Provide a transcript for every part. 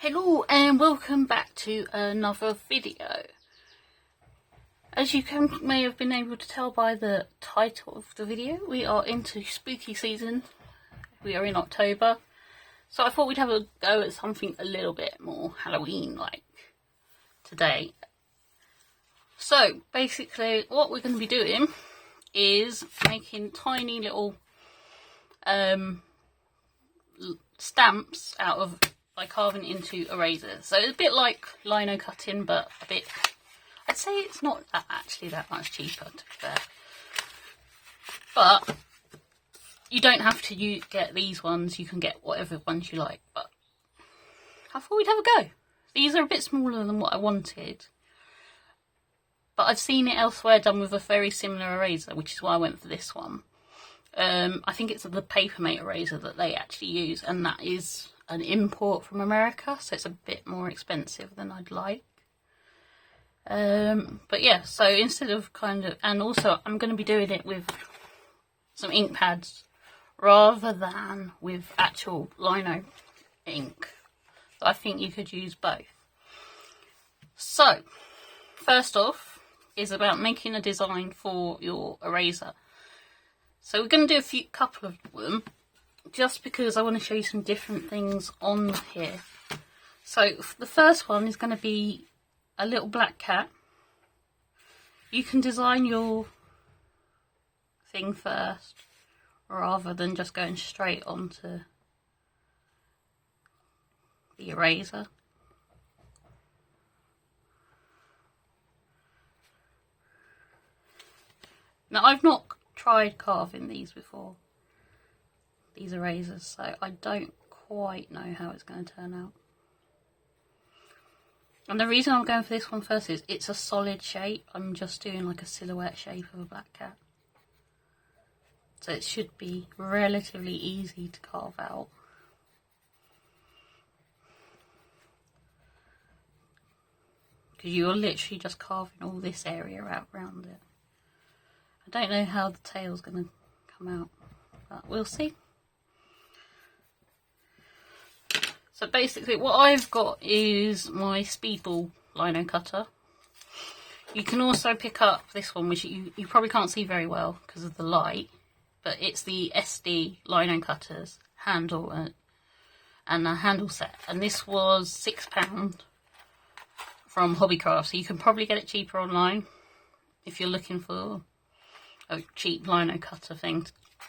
Hello and welcome back to another video. As you may have been able to tell by the title of the video, we are into spooky season. We are in October, so I thought we'd have a go at something a little bit more Halloween-like today. So basically what we're going to be doing is making tiny little stamps out of by carving into erasers. So it's a bit like lino cutting, but a bit, I'd say it's not actually that much cheaper, to be fair. But you don't have to get these ones, you can get whatever ones you like. But I thought we'd have a go. These are a bit smaller than what I wanted, but I've seen it elsewhere done with a very similar eraser, which is why I went for this one. I think it's the Papermate eraser that they actually use, and that is an import from America, so it's a bit more expensive than I'd like. But yeah, so instead of and also I'm going to be doing it with some ink pads rather than with actual lino ink. So I think you could use both. So first off is about making a design for your eraser. So we're going to do a couple of them, just because I want to show you some different things on here. So the first one is going to be a little black cat. You can design your thing first rather than just going straight onto the eraser. Now I've not tried carving these before, these erasers, so I don't quite know how it's going to turn out. And the reason I'm going for this one first is it's a solid shape. I'm just doing like a silhouette shape of a black cat, so it should be relatively easy to carve out. Because you're literally just carving all this area out around it. I don't know how the tail's going to come out, but we'll see. So basically what I've got is my Speedball lino cutter. You can also pick up this one, which you probably can't see very well because of the light, but it's the SD lino cutters handle and a handle set, and this was £6 from Hobbycraft, so you can probably get it cheaper online if you're looking for a cheap lino cutter thing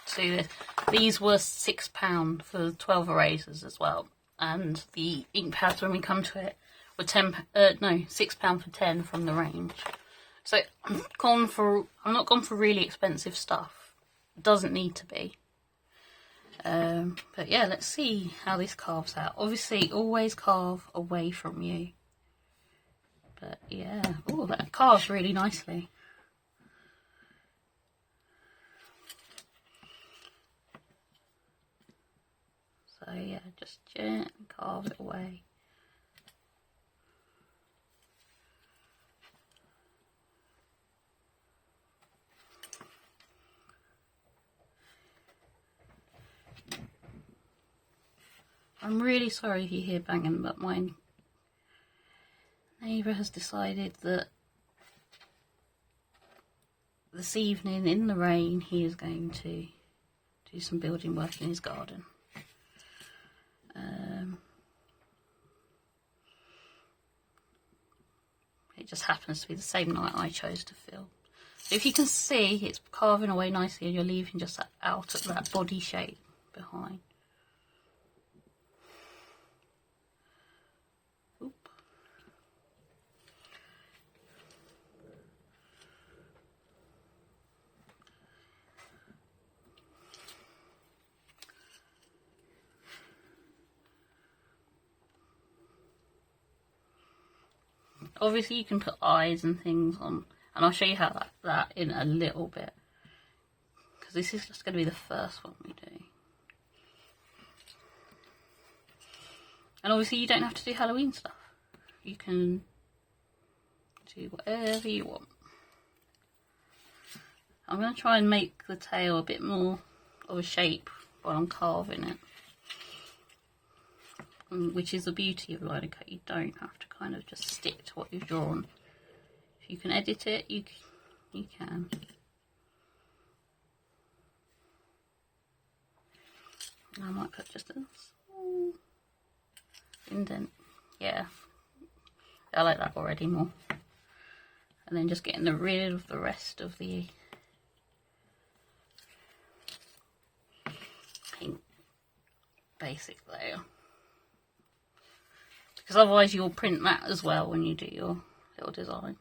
to do this. These were £6 for 12 erasers as well, and the ink pads, when we come to it, were £6 for 10 from the range. So I'm not gone for really expensive stuff. It doesn't need to be. But yeah, let's see how this carves out. Obviously always carve away from you. But yeah, oh, that carves really nicely. So yeah, just gently carve it away. I'm really sorry if you hear banging, but my neighbour has decided that this evening in the rain he is going to do some building work in his garden. It just happens to be the same night I chose to film. So if you can see, it's carving away nicely and you're leaving just out of that body shape behind. Oop. Obviously you can put eyes and things on, and I'll show you how that in a little bit, because this is just going to be the first one we do. And obviously you don't have to do Halloween stuff, you can do whatever you want. I'm going to try and make the tail a bit more of a shape while I'm carving it. which is the beauty of Lino Cut. You don't have to kind of just stick to what you've drawn. If you can edit it, you can. And I might put just a small indent. Yeah, I like that already more. And then just getting rid of the rest of the pink basic layer, because otherwise you'll print that as well when you do your little design.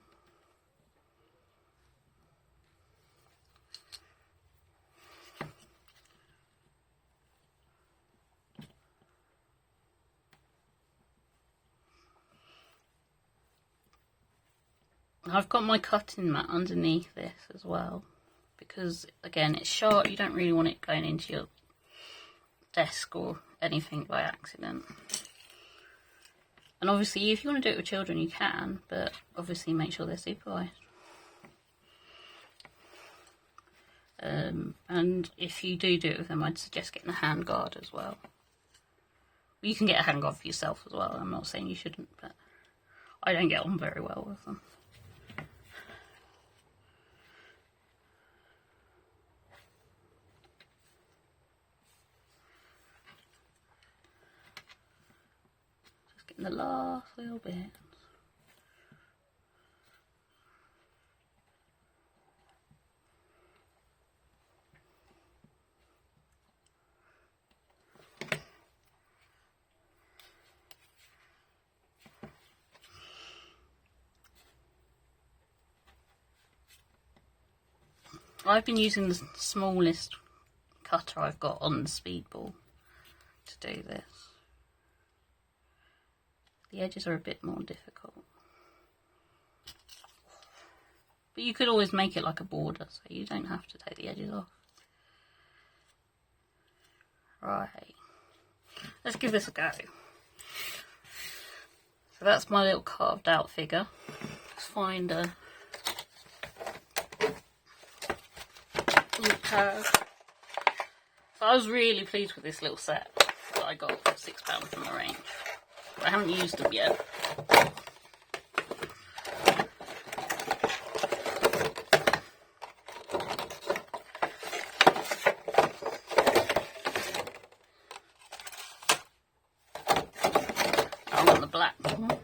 I've got my cutting mat underneath this as well, because again it's sharp, you don't really want it going into your desk or anything by accident. And obviously if you want to do it with children you can, but obviously make sure they're supervised. And if you do it with them, I'd suggest getting a hand guard as well. You can get a hand guard for yourself as well, I'm not saying you shouldn't, but I don't get on very well with them. The last little bit. I've been using the smallest cutter I've got on the Speedball to do this. The edges are a bit more difficult. But you could always make it like a border, so you don't have to take the edges off. Right. Let's give this a go. So that's my little carved out figure. Let's find a little curve. So I was really pleased with this little set that I got for £6 from the range. I haven't used them yet. I want the black one.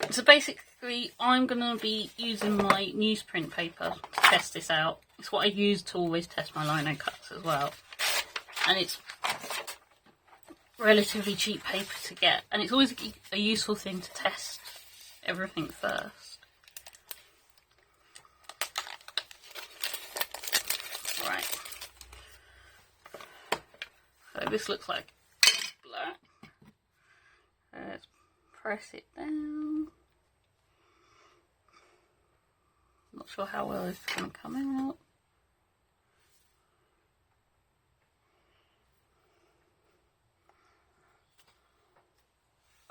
So basically I'm going to be using my newsprint paper to test this out. It's what I use to always test my lino cuts as well. And it's relatively cheap paper to get, and it's always a useful thing to test everything first. Right, so this looks like black. Let's press it down. Not sure how well it's going to come out.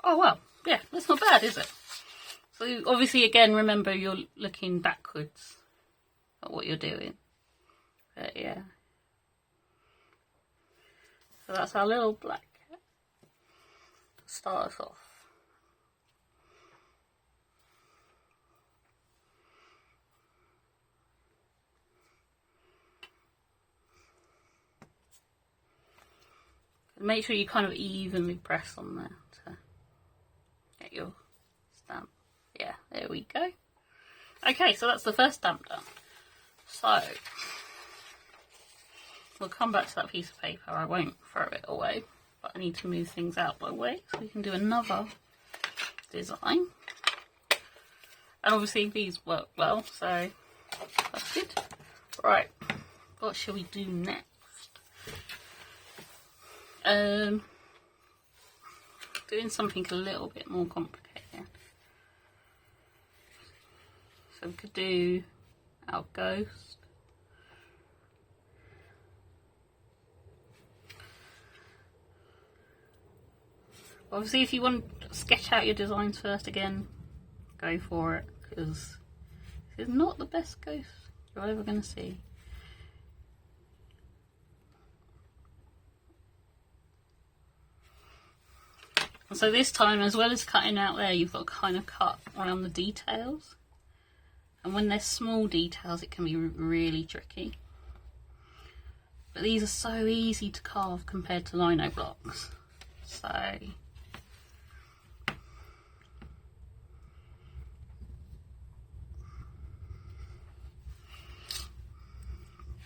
Oh well, yeah, that's not bad, is it? So obviously again, remember you're looking backwards at what you're doing. But yeah. So that's our little black cat. Start us off. Make sure you kind of evenly press on there to get your stamp. Yeah, there we go. Okay, so that's the first stamp done. So we'll come back to that piece of paper. I won't throw it away, but I need to move things out my way so we can do another design. And obviously these work well, so that's good. Right, what shall we do next? Doing something a little bit more complicated. So we could do our ghost. Obviously if you want to sketch out your designs first again, go for it, because this is not the best ghost you're ever going to see. So this time, as well as cutting out there, you've got to kind of cut around the details. And when they're small details, it can be really tricky. But these are so easy to carve compared to lino blocks. So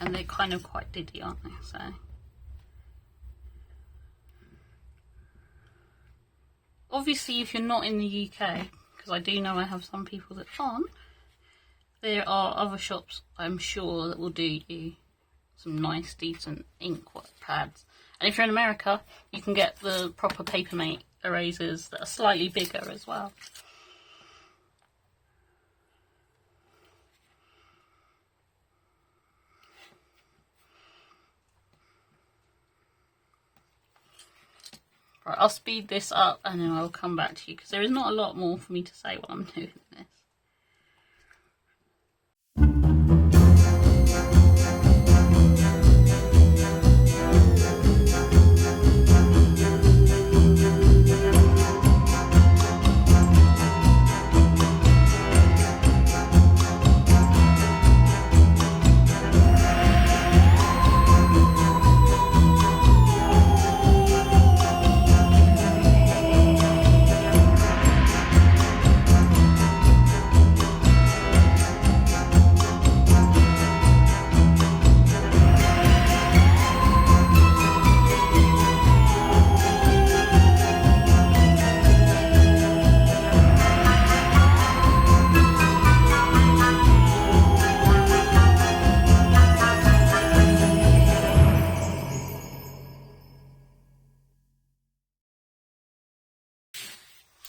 and they're kind of quite diddy, aren't they? So obviously, if you're not in the UK, because I do know I have some people that aren't, there are other shops, I'm sure, that will do you some nice, decent ink pads. And if you're in America, you can get the proper Papermate erasers that are slightly bigger as well. Right, I'll speed this up and then I'll come back to you, because there is not a lot more for me to say while I'm doing this.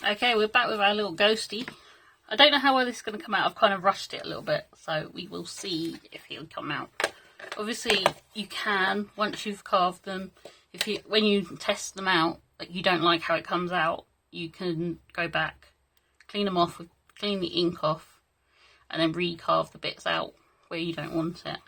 Okay, we're back with our little ghosty. I don't know how well this is going to come out. I've kind of rushed it a little bit, so we will see if he'll come out. Obviously, you can, once you've carved them, when you test them out, like you don't like how it comes out, you can go back, clean them off, clean the ink off, and then recarve the bits out where you don't want it.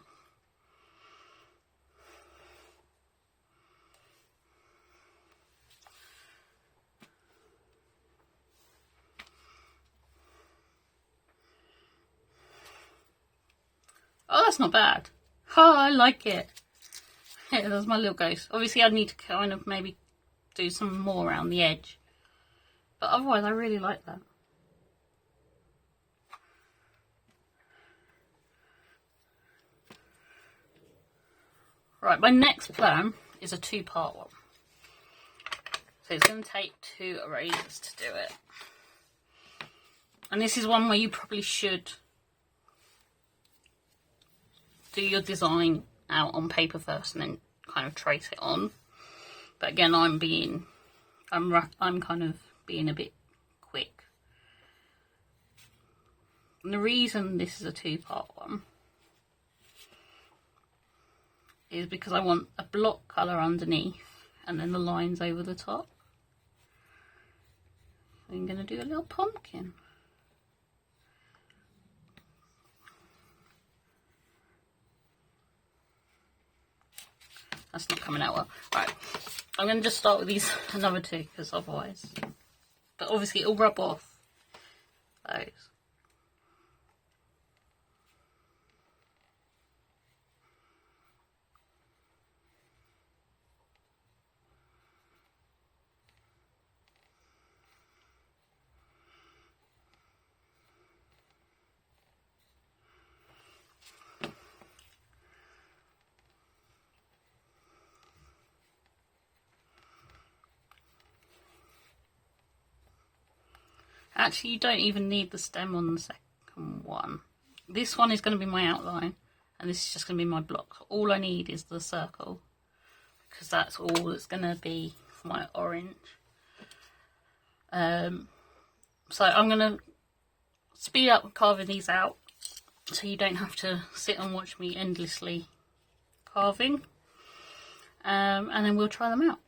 Oh, that's not bad. Oh, I like it. Yeah, that's my little ghost. Obviously, I'd need to kind of maybe do some more around the edge. But otherwise, I really like that. Right, my next plan is a two-part one. So it's going to take 2 erasers to do it. And this is one where you probably should do your design out on paper first and then kind of trace it on. But again, I'm kind of being a bit quick. And the reason this is a 2-part one is because I want a block colour underneath and then the lines over the top. I'm going to do a little pumpkin. That's not coming out well. Right, I'm going to just start with these another 2, because otherwise... But obviously it'll rub off those. Actually, you don't even need the stem on the second one. This one is going to be my outline, and this is just going to be my block. All I need is the circle, because that's all that's going to be for my orange. So I'm going to speed up carving these out, so you don't have to sit and watch me endlessly carving. And then we'll try them out.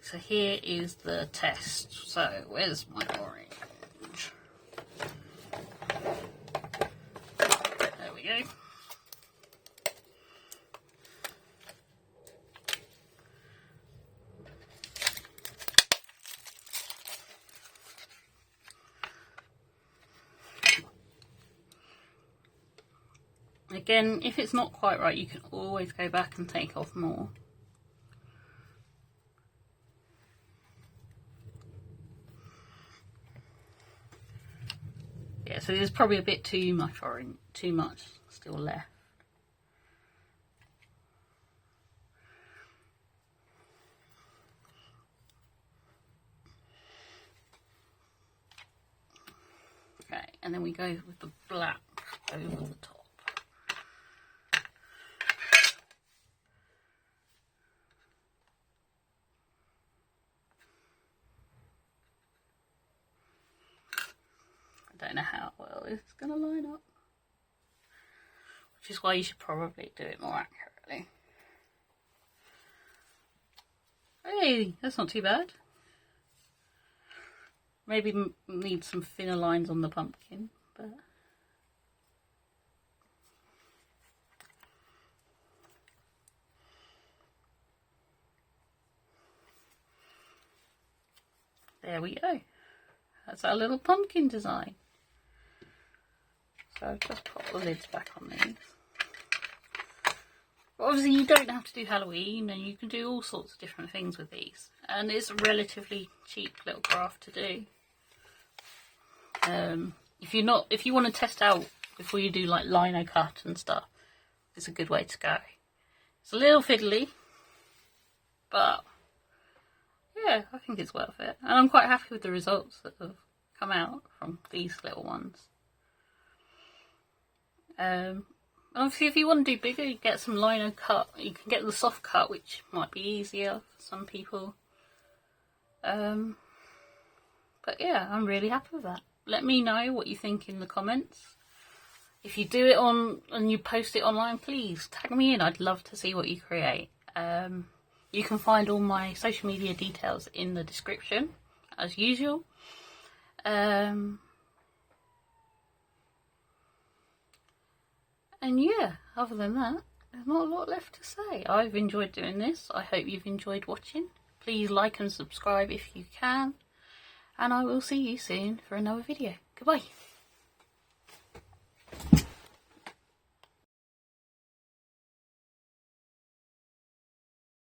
So here is the test. So where's my orange? There we go. Again, if it's not quite right, you can always go back and take off more. Yeah, so there's probably a bit too much orange, too much still left. Okay, and then we go with the black over the top. I don't know how well it's going to line up, which is why you should probably do it more accurately. Hey, that's not too bad. Maybe need some thinner lines on the pumpkin, but there we go. That's our little pumpkin design. So I've just put the lids back on these. But obviously you don't have to do Halloween, and you can do all sorts of different things with these. And it's a relatively cheap little craft to do. If you want to test out before you do like lino cut and stuff, it's a good way to go. It's a little fiddly, but yeah, I think it's worth it. And I'm quite happy with the results that have come out from these little ones. Obviously, if you want to do bigger, you get some lino cut. You can get the soft cut, which might be easier for some people. But yeah, I'm really happy with that. Let me know what you think in the comments. If you do it and you post it online, please tag me in. I'd love to see what you create. You can find all my social media details in the description, as usual. And yeah, other than that, there's not a lot left to say. I've enjoyed doing this. I hope you've enjoyed watching. Please like and subscribe if you can. And I will see you soon for another video. Goodbye.